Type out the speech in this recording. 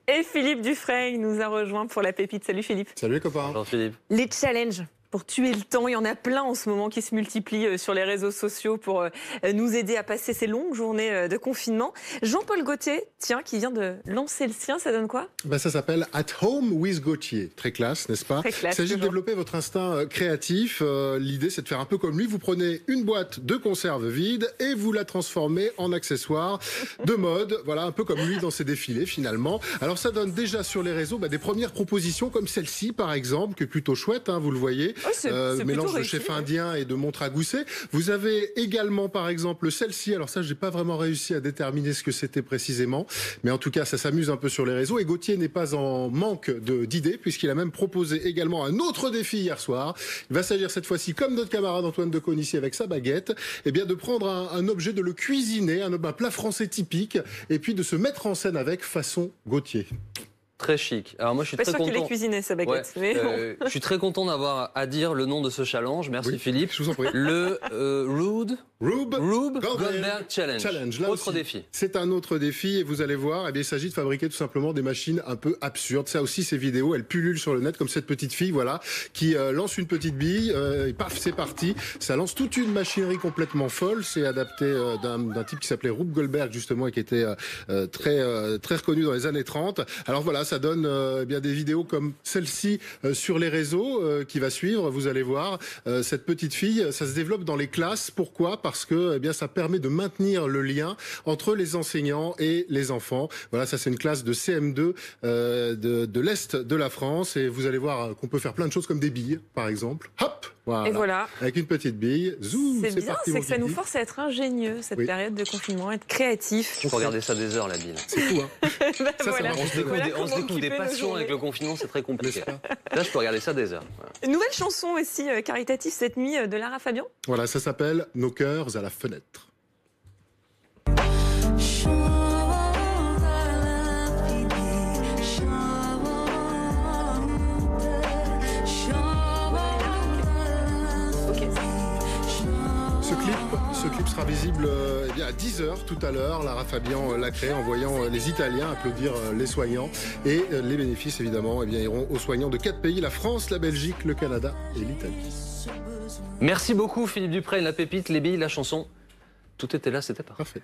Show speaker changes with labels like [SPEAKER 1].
[SPEAKER 1] Et Philippe Dufresne nous a rejoint pour la pépite. Salut Philippe.
[SPEAKER 2] Salut les copains.
[SPEAKER 3] Bonjour Philippe.
[SPEAKER 1] Les challenges pour tuer le temps, il y en a plein en ce moment qui se multiplient sur les réseaux sociaux pour nous aider à passer ces longues journées de confinement. Jean-Paul Gaultier, tiens, qui vient de lancer le sien, ça donne quoi?
[SPEAKER 2] Ça s'appelle At Home with Gaultier. Très classe, n'est-ce pas?
[SPEAKER 1] Très classe,
[SPEAKER 2] il s'agit de
[SPEAKER 1] toujours.
[SPEAKER 2] développer votre instinct créatif. L'idée, c'est de faire un peu comme lui. Vous prenez une boîte de conserve vide et vous la transformez en accessoire de mode. Voilà, un peu comme lui dans ses défilés, finalement. Alors, ça donne déjà sur les réseaux des premières propositions comme celle-ci, par exemple, qui est plutôt chouette, hein, vous le voyez.
[SPEAKER 1] Oh, c'est
[SPEAKER 2] mélange
[SPEAKER 1] plutôt
[SPEAKER 2] de
[SPEAKER 1] réussi,
[SPEAKER 2] chef
[SPEAKER 1] ouais.
[SPEAKER 2] indien et de montre à gousset. Vous avez également, par exemple, celle-ci. Alors ça, j'ai pas vraiment réussi à déterminer ce que c'était précisément. Mais en tout cas, ça s'amuse un peu sur les réseaux. Et Gaultier n'est pas en manque d'idées, puisqu'il a même proposé également un autre défi hier soir. Il va s'agir cette fois-ci, comme notre camarade Antoine de Conissi avec sa baguette, de prendre un objet, de le cuisiner, un plat français typique, et puis de se mettre en scène avec façon Gaultier.
[SPEAKER 3] Très chic. Alors moi je suis
[SPEAKER 1] Pas
[SPEAKER 3] très
[SPEAKER 1] sûr qu'il ait
[SPEAKER 3] content.
[SPEAKER 1] cuisiné sa baguette. Mais bon.
[SPEAKER 3] Je suis très content d'avoir à dire le nom de ce challenge. Merci
[SPEAKER 2] Oui,
[SPEAKER 3] Philippe.
[SPEAKER 2] je vous en prie.
[SPEAKER 3] Le
[SPEAKER 2] Rube
[SPEAKER 3] Goldberg Challenge.
[SPEAKER 2] Là
[SPEAKER 3] Autre
[SPEAKER 2] aussi,
[SPEAKER 3] défi.
[SPEAKER 2] c'est un autre défi et vous allez voir, il s'agit de fabriquer tout simplement des machines un peu absurdes. Ça aussi, ces vidéos, elles pullulent sur le net comme cette petite fille, voilà, qui lance une petite bille et paf, c'est parti. Ça lance toute une machinerie complètement folle. C'est adapté d'un type qui s'appelait Rube Goldberg justement et qui était très reconnu dans les années 30. Alors voilà, ça donne des vidéos comme celle-ci sur les réseaux qui va suivre. Vous allez voir, cette petite fille, ça se développe dans les classes. Pourquoi? Parce que ça permet de maintenir le lien entre les enseignants et les enfants. Voilà, ça c'est une classe de CM2 de l'Est de la France et vous allez voir qu'on peut faire plein de choses comme des billes, par exemple. Hop, voilà.
[SPEAKER 1] Et voilà.
[SPEAKER 2] Avec une petite bille, zoom,
[SPEAKER 1] C'est bien,
[SPEAKER 2] parti,
[SPEAKER 1] c'est
[SPEAKER 2] mon
[SPEAKER 1] que ça nous
[SPEAKER 2] kiki.
[SPEAKER 1] force à être ingénieux, cette
[SPEAKER 2] Oui.
[SPEAKER 1] période de confinement, être créatif.
[SPEAKER 3] On peut regarder ça des heures la bille.
[SPEAKER 2] C'est fou, hein. Ça
[SPEAKER 1] Voilà.
[SPEAKER 2] marche.
[SPEAKER 3] On se découvre,
[SPEAKER 1] Voilà
[SPEAKER 3] on se
[SPEAKER 1] comment
[SPEAKER 3] découvre des
[SPEAKER 1] occuper nos
[SPEAKER 3] passions
[SPEAKER 1] journées.
[SPEAKER 3] avec le confinement, c'est très compliqué.
[SPEAKER 2] N'est-ce pas?
[SPEAKER 3] Là je peux regarder ça des heures. Voilà.
[SPEAKER 1] Nouvelle chanson aussi caritative cette nuit de Lara Fabian.
[SPEAKER 2] Voilà, ça s'appelle Nos cœurs à la fenêtre.
[SPEAKER 1] Ok.
[SPEAKER 2] Ce clip sera visible à 10h tout à l'heure. Lara Fabian l'a créé en voyant les Italiens applaudir les soignants. Et les bénéfices, évidemment, iront aux soignants de 4 pays, la France, la Belgique, le Canada et l'Italie.
[SPEAKER 3] Merci beaucoup Philippe Dufresne, la pépite, les billes, la chanson. Tout était là, c'était parfait.
[SPEAKER 2] Parfait.